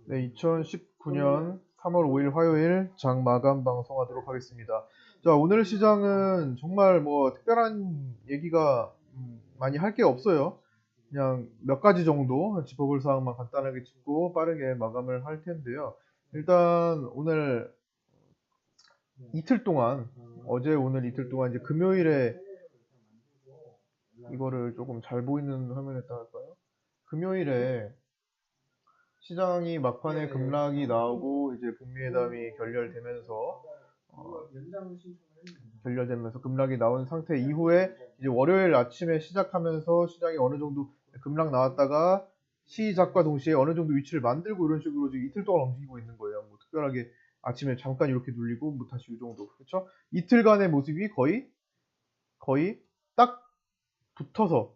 네, 2019년 3월 5일 화요일 장 마감 방송하도록 하겠습니다. 자, 오늘 시장은 정말 뭐 특별한 얘기가 많이 할 게 없어요. 그냥 몇 가지 정도 짚어볼 사항만 간단하게 짚고 빠르게 마감을 할 텐데요. 일단 오늘 이틀 동안, 어제 오늘 이틀 동안 이제 금요일에 이거를 조금 잘 보이는 화면에다 할까요? 금요일에 시장이 막판에 급락이 나오고 이제 북미회담이 결렬되면서 급락이 나온 상태 이후에 이제 월요일 아침에 시작하면서 시장이 어느 정도 급락 나왔다가 시작과 동시에 어느 정도 위치를 만들고 이런 식으로 지금 이틀 동안 움직이고 있는 거예요. 뭐 특별하게 아침에 잠깐 이렇게 눌리고 뭐 다시 이 정도. 그렇죠? 이틀간의 모습이 거의 딱 붙어서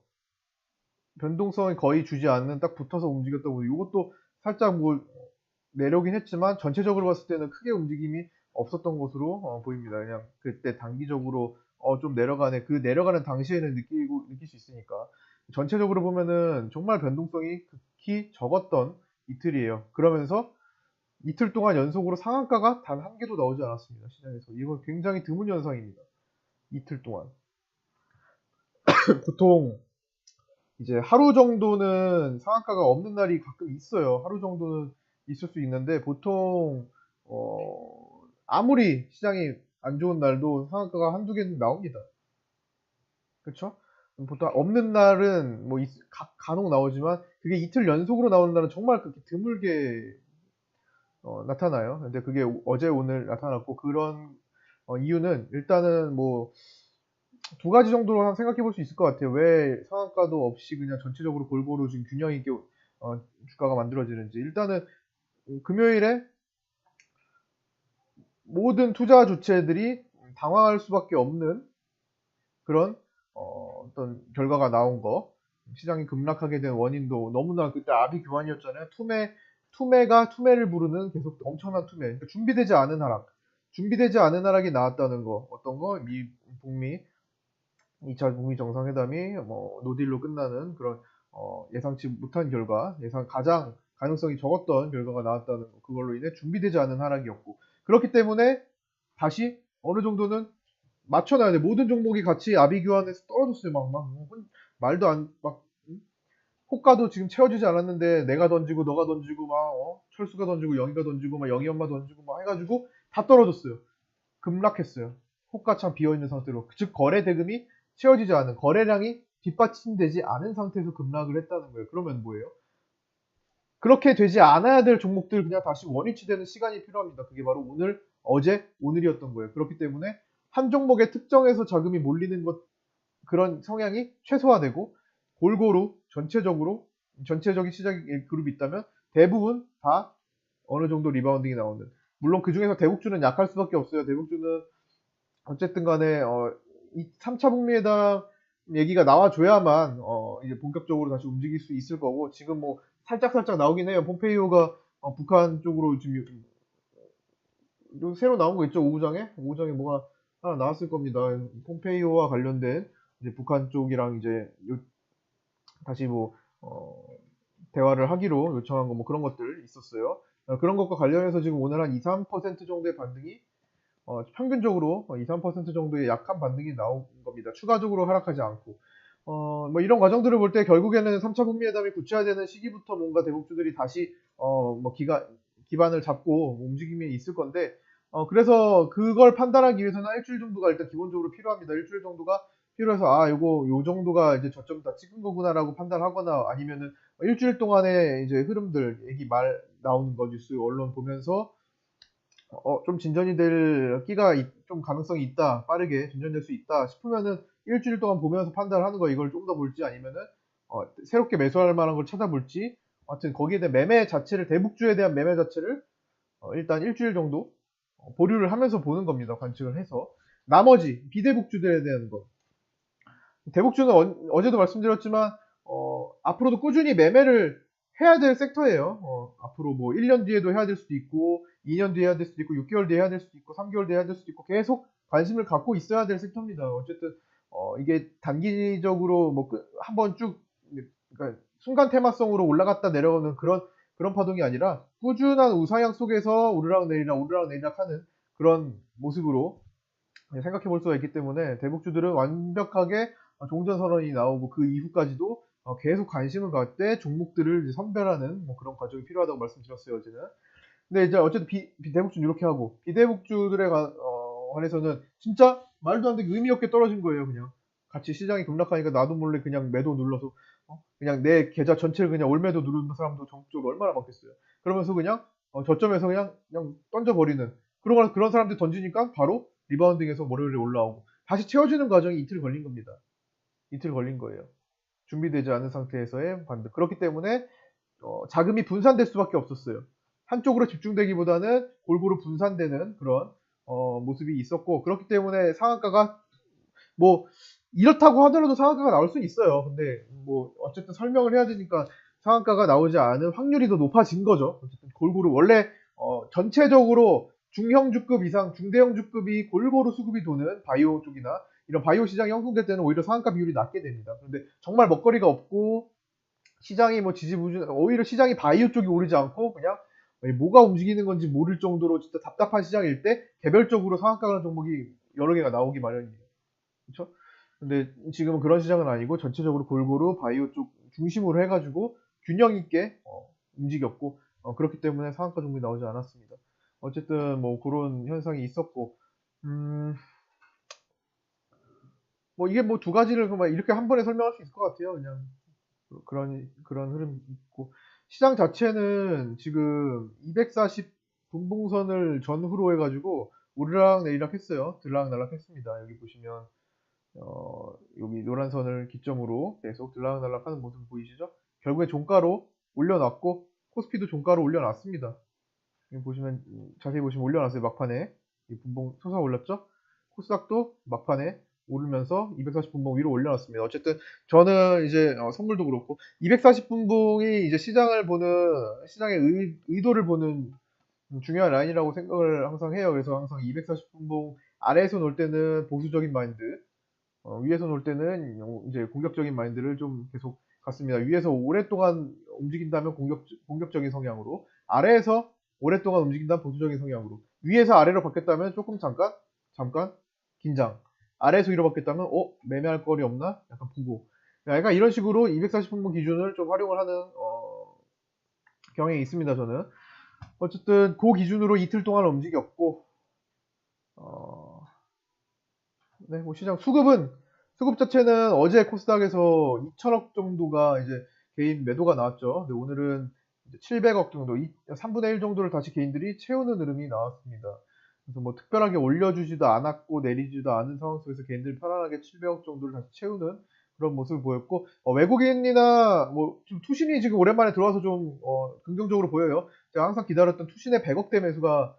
변동성이 거의 주지 않는 딱 붙어서 움직였다고. 이것도 살짝 뭐 내려오긴 했지만 전체적으로 봤을 때는 크게 움직임이 없었던 것으로 보입니다. 그냥 그때 단기적으로 좀 내려가네. 그 내려가는 당시에는 느낄 수 있으니까. 전체적으로 보면은 정말 변동성이 극히 적었던 이틀이에요. 그러면서 이틀 동안 연속으로 상한가가 단 한 개도 나오지 않았습니다. 시장에서. 이건 굉장히 드문 현상입니다. 이틀 동안. 보통 이제 하루 정도는 상한가가 없는 날이 가끔 있어요. 하루 정도는 있을 수 있는데 보통 아무리 시장이 안 좋은 날도 상한가가 한두 개는 나옵니다. 그렇죠? 보통 없는 날은 뭐 간혹 나오지만 그게 이틀 연속으로 나오는 날은 정말 그렇게 드물게 나타나요. 근데 그게 어제 오늘 나타났고 그런 이유는 일단은 뭐 두 가지 정도로 생각해 볼 수 있을 것 같아요. 왜 상한가도 없이 그냥 전체적으로 골고루 지금 균형 있게 주가가 만들어지는지. 일단은 금요일에 모든 투자 주체들이 당황할 수밖에 없는 그런 어떤 결과가 나온 거. 시장이 급락하게 된 원인도 너무나 그때 아비 교환이었잖아요. 투매를 부르는 계속 엄청난 투매. 그러니까 준비되지 않은 하락이 나왔다는 거. 어떤 거? 북미 2차 북미 정상회담이 뭐 노딜로 끝나는 그런 예상치 못한 결과, 가장 가능성이 적었던 결과가 나왔다는 거. 그걸로 인해 준비되지 않은 하락이었고 그렇기 때문에 다시 어느 정도는 맞춰놔야 돼. 모든 종목이 같이 아비 교환해서 떨어졌어요. 말도 안, 호가도 지금 채워지지 않았는데 내가 던지고 너가 던지고 철수가 던지고 영희가 던지고 영희 엄마 던지고 해가지고 다 떨어졌어요. 급락했어요. 호가창 비어있는 상태로. 즉 거래 대금이 채워지지 않은 거래량이 뒷받침되지 않은 상태에서 급락을 했다는 거예요. 그러면 뭐예요? 그렇게 되지 않아야 될 종목들 그냥 다시 원위치되는 시간이 필요합니다. 그게 바로 오늘이었던 거예요. 그렇기 때문에 한 종목에 특정해서 자금이 몰리는 그런 성향이 최소화되고 골고루 전체적인 시장 그룹이 있다면 대부분 다 어느 정도 리바운딩이 나오는. 물론 그 중에서 대북주는 약할 수밖에 없어요. 대북주는 어쨌든 간에 이 3차 북미회담 얘기가 나와줘야만 이제 본격적으로 다시 움직일 수 있을 거고 지금 뭐 살짝 나오긴 해요. 폼페이오가 북한 쪽으로 지금 새로 나온 거 있죠? 오후장에 뭐가 하나 나왔을 겁니다. 폼페이오와 관련된 이제 북한 쪽이랑 이제 다시 뭐 대화를 하기로 요청한 거 뭐 그런 것들 있었어요. 그런 것과 관련해서 지금 오늘 한 2, 3% 정도의 반등이 평균적으로 2, 3% 정도의 약한 반등이 나온 겁니다. 추가적으로 하락하지 않고. 뭐 이런 과정들을 볼 때 결국에는 3차 북미회담이 구체화되는 시기부터 뭔가 대북주들이 다시 뭐 기반을 잡고 움직임이 있을 건데 그래서 그걸 판단하기 위해서는 일주일 정도가 일단 기본적으로 필요합니다. 일주일 정도가 필요해서 요 정도가 이제 저점 다 찍은 거구나라고 판단하거나 아니면은 일주일 동안의 이제 흐름들 얘기 말 나오는 거 뉴스 언론 보면서 좀 진전이 될 좀 가능성이 있다. 빠르게 진전될 수 있다 싶으면은 일주일 동안 보면서 판단을 하는 거 이걸 좀 더 볼지 아니면은 새롭게 매수할 만한 걸 찾아볼지 하여튼 거기에 대한 대북주에 대한 매매 자체를 일단 일주일 정도 보류를 하면서 보는 겁니다. 관측을 해서 나머지 비대북주들에 대한 거 대북주는 어제도 말씀드렸지만 앞으로도 꾸준히 매매를 해야 될 섹터예요. 앞으로 뭐 1년 뒤에도 해야 될 수도 있고 2년 뒤에 해야 될 수도 있고 6개월 뒤에 해야 될 수도 있고 3개월 뒤에 해야 될 수도 있고 계속 관심을 갖고 있어야 될 섹터입니다. 어쨌든 이게 단기적으로 뭐 한번 쭉 그러니까 순간 테마성으로 올라갔다 내려오는 그런 파동이 아니라 꾸준한 우상향 속에서 오르락내리락 하는 그런 모습으로 생각해 볼 수가 있기 때문에 대북주들은 완벽하게 종전 선언이 나오고 그 이후까지도 계속 관심을 갖되 종목들을 이제 선별하는 뭐 그런 과정이 필요하다고 말씀드렸어요, 어제는. 근데 이제 어쨌든 대북주는 이렇게 하고 비대북주들에 관해서는 진짜 말도 안 되게 의미 없게 떨어진 거예요, 그냥. 같이 시장이 급락하니까 나도 몰래 그냥 매도 눌러서 그냥 내 계좌 전체를 그냥 올매도 누르는 사람도 전국적으로 얼마나 많겠어요. 그러면서 그냥 저점에서 그냥 던져버리는 그런 사람들 던지니까 바로 리바운딩해서 월요일에 올라오고 다시 채워지는 과정이 이틀 걸린 겁니다. 이틀 걸린 거예요. 준비되지 않은 상태에서의 반등. 그렇기 때문에 자금이 분산될 수밖에 없었어요. 한쪽으로 집중되기보다는 골고루 분산되는 그런 모습이 있었고, 그렇기 때문에 상한가가 뭐 이렇다고 하더라도 상한가가 나올 수는 있어요. 근데 뭐 어쨌든 설명을 해야 되니까 상한가가 나오지 않은 확률이 더 높아진 거죠. 어쨌든 골고루 원래 전체적으로 중형주급 이상 중대형주급이 골고루 수급이 도는 바이오 쪽이나 이런 바이오 시장이 형성될 때는 오히려 상한가 비율이 낮게 됩니다. 그런데 정말 먹거리가 없고 시장이 뭐 지지부진, 오히려 시장이 바이오 쪽이 오르지 않고 그냥 뭐가 움직이는 건지 모를 정도로 진짜 답답한 시장일 때 개별적으로 상한가 가는 종목이 여러 개가 나오기 마련이에요. 그렇죠? 근데 지금은 그런 시장은 아니고 전체적으로 골고루 바이오 쪽 중심으로 해가지고 균형 있게 움직였고 그렇기 때문에 상한가 종목이 나오지 않았습니다. 어쨌든 뭐 그런 현상이 있었고 뭐 이게 뭐 두 가지를 이렇게 한 번에 설명할 수 있을 것 같아요. 그냥 그런 흐름이 있고 시장 자체는 지금 240 분봉선을 전후로 해가지고 오르락 내리락 했어요. 들락날락 했습니다. 여기 보시면 여기 노란 선을 기점으로 계속 들락날락 하는 모습 보이시죠? 결국에 종가로 올려놨고 코스피도 종가로 올려놨습니다. 여기 보시면 자세히 보시면 올려놨어요. 막판에 이 분봉 솟아 올랐죠? 코스닥도 막판에 오르면서 240분봉 위로 올려놨습니다. 어쨌든 저는 이제 선물도 그렇고 240분봉이 이제 시장을 보는 시장의 의도를 보는 중요한 라인이라고 생각을 항상 해요. 그래서 항상 240분봉 아래에서 놀 때는 보수적인 마인드, 위에서 놀 때는 이제 공격적인 마인드를 좀 계속 갖습니다. 위에서 오랫동안 움직인다면 공격적인 성향으로, 아래에서 오랫동안 움직인다면 보수적인 성향으로, 위에서 아래로 바뀌었다면 조금 잠깐 긴장, 아래에서 위로 바뀌었다면 매매할 거리 없나? 약간 보고. 그러니까 이런 식으로 240분봉 기준을 좀 활용을 하는 경향이 있습니다. 저는 어쨌든 그 기준으로 이틀 동안 움직였고 네, 뭐 시장 수급 자체는 어제 코스닥에서 2천억 정도가 이제 개인 매도가 나왔죠. 근데 오늘은 700억 정도, 3분의 1 정도를 다시 개인들이 채우는 흐름이 나왔습니다. 그래서 뭐 특별하게 올려주지도 않았고 내리지도 않은 상황 속에서 개인들이 편안하게 700억 정도를 다시 채우는 그런 모습을 보였고, 외국인이나 뭐 좀 투신이 지금 오랜만에 들어와서 좀 긍정적으로 보여요. 제가 항상 기다렸던 투신의 100억대 매수가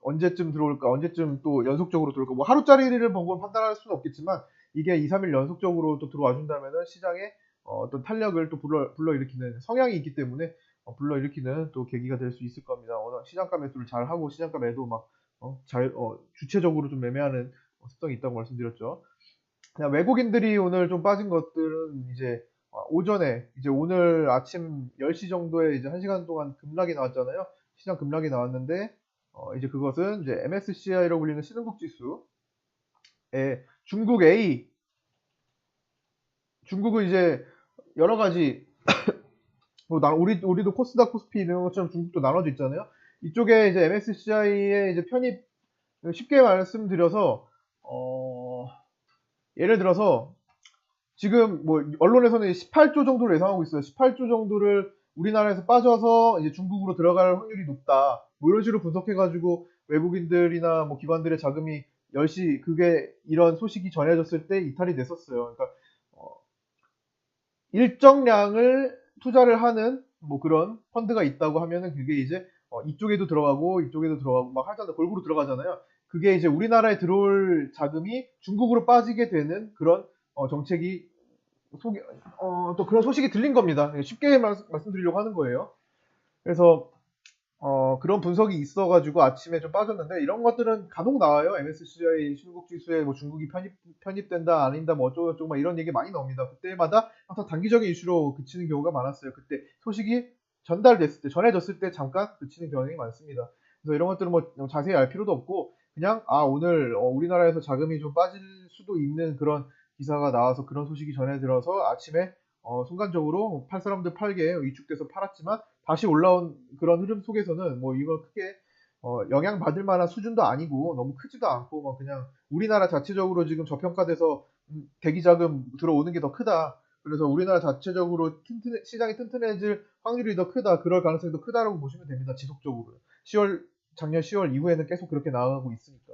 언제쯤 들어올까, 언제쯤 또 연속적으로 들어올까, 뭐 하루짜리를 보고 판단할 수는 없겠지만 이게 2, 3일 연속적으로 또 들어와 준다면은 시장에 어떤 탄력을 또 불러일으키는 성향이 있기 때문에 불러일으키는 또 계기가 될 수 있을 겁니다. 워낙 시장가 매수를 잘 하고 시장가 매도 막 주체적으로 좀 매매하는 습성이 있다고 말씀드렸죠. 그냥 외국인들이 오늘 좀 빠진 것들은 이제 오전에 이제 오늘 아침 10시 정도에 이제 1시간 동안 급락이 나왔잖아요. 시장 급락이 나왔는데 이제 그것은 이제 MSCI라고 불리는 신흥국 지수에 중국 A, 중국은 이제 여러 가지 우리도 코스닥, 코스피 이런 것처럼 중국도 나눠져 있잖아요. 이쪽에 이제 MSCI의 이제 편입, 쉽게 말씀드려서 예를 들어서 지금 뭐 언론에서는 18조 정도를 예상하고 있어요. 18조 정도를 우리나라에서 빠져서 이제 중국으로 들어갈 확률이 높다. 뭐 이런 식으로 분석해가지고 외국인들이나 뭐 기관들의 자금이 그게 이런 소식이 전해졌을 때 이탈이 됐었어요. 그러니까 일정량을 투자를 하는 뭐 그런 펀드가 있다고 하면은 그게 이제 이쪽에도 들어가고 이쪽에도 들어가고 막 하잖아요. 골고루 들어가잖아요. 그게 이제 우리나라에 들어올 자금이 중국으로 빠지게 되는 그런 정책이 또 그런 소식이 들린 겁니다. 쉽게 말씀드리려고 하는 거예요. 그래서 그런 분석이 있어가지고 아침에 좀 빠졌는데 이런 것들은 간혹 나와요. MSCI 신국 지수에 뭐 중국이 편입된다 아닌다 뭐 어쩌고저쩌고 막 이런 얘기 많이 나옵니다. 그때마다 항상 단기적인 이슈로 그치는 경우가 많았어요. 그때 소식이 전달됐을 때 전해졌을 때 잠깐 그치는 경향이 많습니다. 그래서 이런 것들은 뭐 자세히 알 필요도 없고 그냥 오늘 우리나라에서 자금이 좀 빠질 수도 있는 그런 기사가 나와서 그런 소식이 전해 들어서 아침에 순간적으로 팔 사람들 팔게 위축돼서 팔았지만 다시 올라온 그런 흐름 속에서는 뭐 이걸 크게 영향받을 만한 수준도 아니고 너무 크지도 않고 뭐 그냥 우리나라 자체적으로 지금 저평가돼서 대기 자금 들어오는 게 더 크다. 그래서 우리나라 자체적으로 시장이 튼튼해질 확률이 더 크다. 그럴 가능성이 더 크다라고 보시면 됩니다. 지속적으로. 10월 작년 10월 이후에는 계속 그렇게 나가고 있으니까.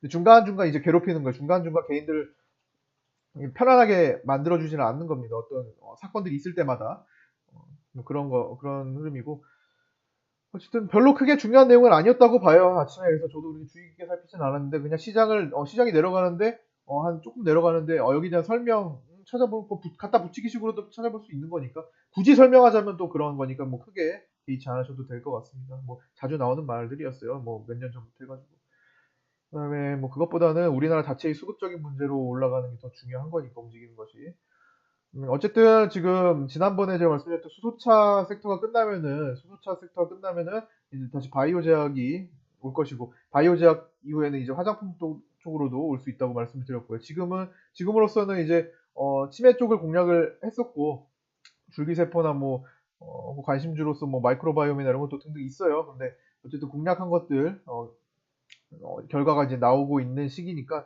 중간중간 이제 괴롭히는 거예요. 중간중간 개인들 편안하게 만들어주지는 않는 겁니다. 어떤 사건들이 있을 때마다 뭐 그런 흐름이고 어쨌든 별로 크게 중요한 내용은 아니었다고 봐요. 아침에 그래서 저도 그렇게 주의 깊게 살피진 않았는데 그냥 시장이 내려가는데 한 조금 내려가는데 여기 대한 설명 찾아볼 거 갖다 붙이기식으로도 찾아볼 수 있는 거니까 굳이 설명하자면 또 그런 거니까 뭐 크게 개의치 않으셔도 될 것 같습니다. 뭐 자주 나오는 말들이었어요. 뭐 몇 년 전부터 해가지고. 그다음에 뭐 그것보다는 우리나라 자체의 수급적인 문제로 올라가는 게 더 중요한 거니까 움직이는 것이. 어쨌든 지금 지난번에 제가 말씀드렸던 수소차 섹터가 끝나면은 이제 다시 바이오 제약이 올 것이고 바이오 제약 이후에는 이제 화장품 쪽으로도 올 수 있다고 말씀을 드렸고요. 지금으로서는 이제 치매 쪽을 공략을 했었고 줄기세포나 뭐 관심주로서 뭐 마이크로바이옴이나 이런 것도 등등 있어요. 근데 어쨌든 공략한 것들 결과가 이제 나오고 있는 시기니까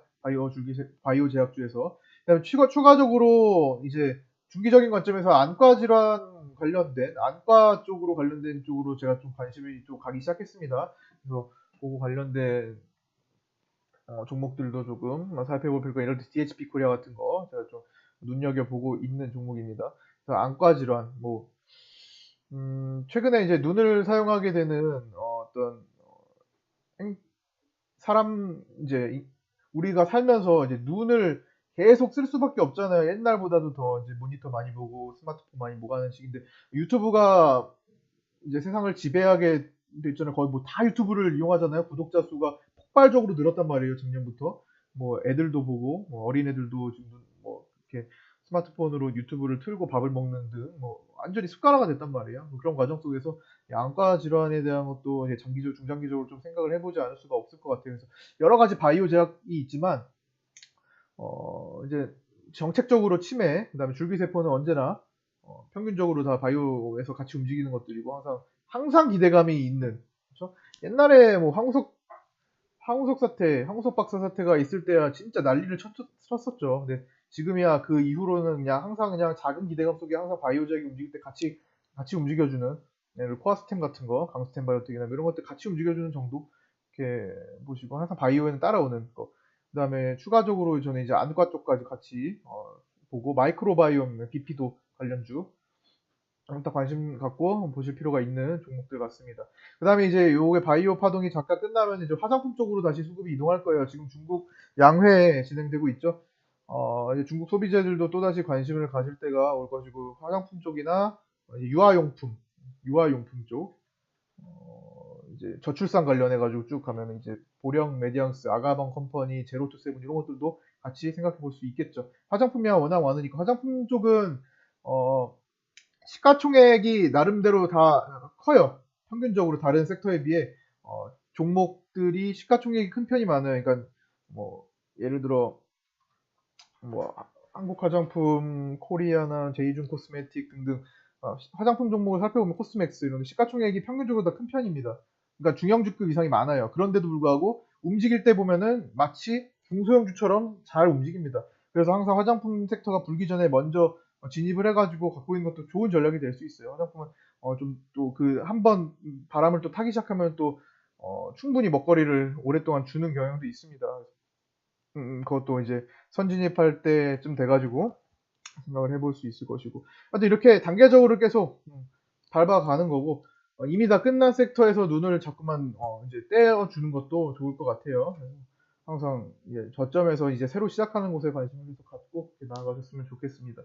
바이오 제약주에서 그다음에 추가적으로 이제 중기적인 관점에서 안과 질환 관련된 안과 쪽으로 관련된 쪽으로 제가 좀 관심이 좀 가기 시작했습니다. 그래서 그거 관련된 종목들도 조금 살펴볼 필요가 이럴 때 DHP 코리아 같은 거 제가 좀 눈여겨보고 있는 종목입니다. 그래서 안과 질환 최근에 이제 눈을 사용하게 되는 어떤 사람 이제 우리가 살면서 이제 눈을 계속 쓸 수밖에 없잖아요. 옛날보다도 더 이제 모니터 많이 보고 스마트폰 많이 보가는 시기인데 유튜브가 이제 세상을 지배하게 됐잖아요. 거의 뭐 다 유튜브를 이용하잖아요. 구독자 수가 폭발적으로 늘었단 말이에요. 작년부터 뭐 애들도 보고 뭐 어린애들도 지금 뭐 이렇게 스마트폰으로 유튜브를 틀고 밥을 먹는 등 뭐 완전히 습관화가 됐단 말이에요. 뭐 그런 과정 속에서 이 안과 질환에 대한 것도 이제 중장기적으로 좀 생각을 해보지 않을 수가 없을 것 같아요. 그래서 여러 가지 바이오 제약이 있지만 이제 정책적으로 치매, 그다음에 줄기세포는 언제나 평균적으로 다 바이오에서 같이 움직이는 것들이고 항상 기대감이 있는 그렇죠? 옛날에 뭐 황우석 박사 사태가 있을 때야 진짜 난리를 쳤었죠. 근데 지금이야 그 이후로는 그냥 항상 그냥 작은 기대감 속에 항상 바이오적이 움직일 때 같이 움직여주는 코아스템 같은 거, 강스템 바이오텍이나 이런 것들 같이 움직여주는 정도 이렇게 보시고 항상 바이오에는 따라오는 거. 그다음에 추가적으로 저는 이제 안과 쪽까지 같이 보고 마이크로바이옴 BP도 관련주 다 관심 갖고 보실 필요가 있는 종목들 같습니다. 그 다음에 이제 요게 바이오 파동이 잠깐 끝나면 이제 화장품 쪽으로 다시 수급이 이동할 거예요. 지금 중국 양회 진행되고 있죠. 이제 중국 소비자들도 또다시 관심을 가질 때가 올 것이고, 화장품 쪽이나 이제 유아용품 쪽, 이제 저출산 관련해가지고 쭉 가면 이제 보령, 메디앙스, 아가방 컴퍼니, 제로투세븐 이런 것들도 같이 생각해 볼 수 있겠죠. 화장품이야 워낙 많으니까 화장품 쪽은 어, 시가총액이 나름대로 다 커요. 평균적으로 다른 섹터에 비해 종목들이 시가총액이 큰 편이 많아요. 그러니까 뭐 예를 들어 뭐 한국 화장품, 코리아나 제이준 코스메틱 등등 화장품 종목을 살펴보면 코스맥스 이런 시가총액이 평균적으로 다 큰 편입니다. 그러니까 중형주급 이상이 많아요. 그런데도 불구하고 움직일 때 보면은 마치 중소형주처럼 잘 움직입니다. 그래서 항상 화장품 섹터가 불기 전에 먼저 진입을 해가지고 갖고 있는 것도 좋은 전략이 될 수 있어요. 화장품은 좀 또 그 한번 바람을 또 타기 시작하면 또 충분히 먹거리를 오랫동안 주는 경향도 있습니다. 그것도 이제 선진입할 때쯤 돼가지고 생각을 해볼 수 있을 것이고. 하여튼 이렇게 단계적으로 계속 밟아가는 거고, 이미 다 끝난 섹터에서 눈을 자꾸만 이제 떼어주는 것도 좋을 것 같아요. 항상 저점에서 이제 새로 시작하는 곳에 관심을 계속 갖고 이렇게 나아가셨으면 좋겠습니다.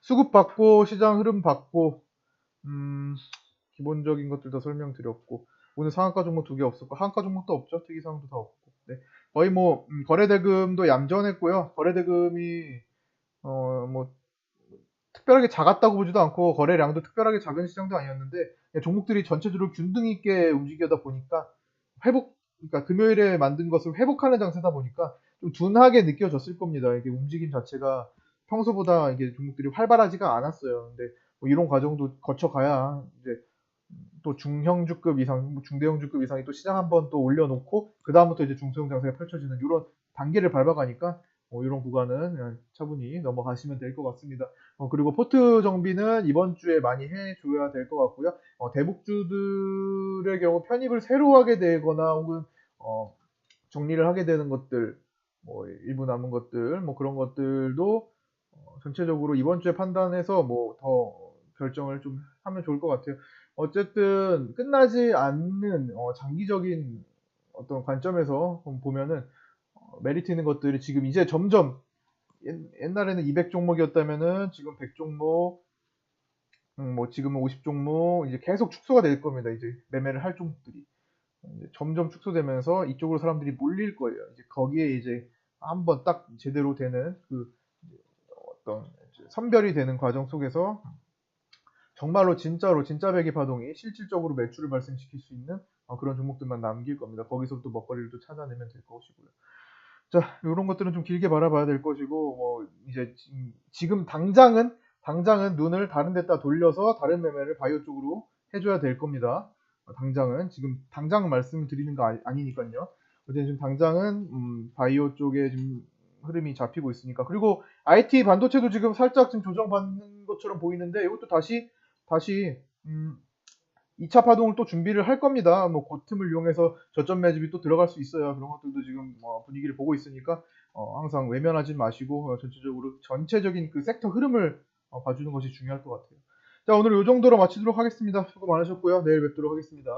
수급 받고 시장 흐름 받고 기본적인 것들도 설명드렸고 오늘 상한가 종목 두 개 없었고 하한가 종목도 없죠. 특이사항도 다 없고. 네. 거의 뭐 거래대금도 얌전했고요. 거래대금이 뭐 특별하게 작았다고 보지도 않고 거래량도 특별하게 작은 시장도 아니었는데 종목들이 전체적으로 균등 있게 움직이다 보니까 그러니까 금요일에 만든 것을 회복하는 장세다 보니까 좀 둔하게 느껴졌을 겁니다. 이게 움직임 자체가 평소보다 이게 종목들이 활발하지가 않았어요. 근데 뭐 이런 과정도 거쳐가야 이제 또 중형주급 이상, 뭐 중대형주급 이상이 또 시장 한번 또 올려놓고 그 다음부터 이제 중소형 장세가 펼쳐지는 이런 단계를 밟아가니까 이런 구간은 그냥 차분히 넘어가시면 될 것 같습니다. 그리고 포트 정비는 이번 주에 많이 해줘야 될 것 같고요. 대북주들의 경우 편입을 새로 하게 되거나 혹은 정리를 하게 되는 것들, 뭐 일부 남은 것들, 뭐 그런 것들도 전체적으로 이번 주에 판단해서 뭐 더 결정을 좀 하면 좋을 것 같아요. 어쨌든 끝나지 않는 장기적인 어떤 관점에서 보면은 메리트 있는 것들이 지금 이제 점점 옛날에는 200 종목이었다면은 지금 100 종목, 뭐 지금은 50 종목 이제 계속 축소가 될 겁니다. 이제 매매를 할 종목들이 이제 점점 축소되면서 이쪽으로 사람들이 몰릴 거예요. 이제 거기에 이제 한번 딱 제대로 되는 그 어떤 선별이 되는 과정 속에서 정말로 진짜로 진짜 배기 파동이 실질적으로 매출을 발생시킬 수 있는 그런 종목들만 남길 겁니다. 거기서부터 먹거리를 또 찾아내면 될 것이고요. 자, 이런 것들은 좀 길게 바라봐야 될 것이고, 뭐, 이제, 지금 당장은 눈을 다른 데다 돌려서 다른 매매를 바이오 쪽으로 해줘야 될 겁니다. 당장은, 지금, 당장 말씀드리는 거 아니니까요. 어쨌든 지금 당장은, 바이오 쪽에 지금 흐름이 잡히고 있으니까. 그리고 IT 반도체도 지금 살짝 지금 조정받는 것처럼 보이는데, 이것도 다시, 2차 파동을 또 준비를 할 겁니다. 뭐, 그 틈을 이용해서 저점 매집이 또 들어갈 수 있어요. 그런 것들도 지금 분위기를 보고 있으니까, 항상 외면하지 마시고, 전체적인 그 섹터 흐름을 봐주는 것이 중요할 것 같아요. 자, 오늘 이 정도로 마치도록 하겠습니다. 수고 많으셨고요. 내일 뵙도록 하겠습니다.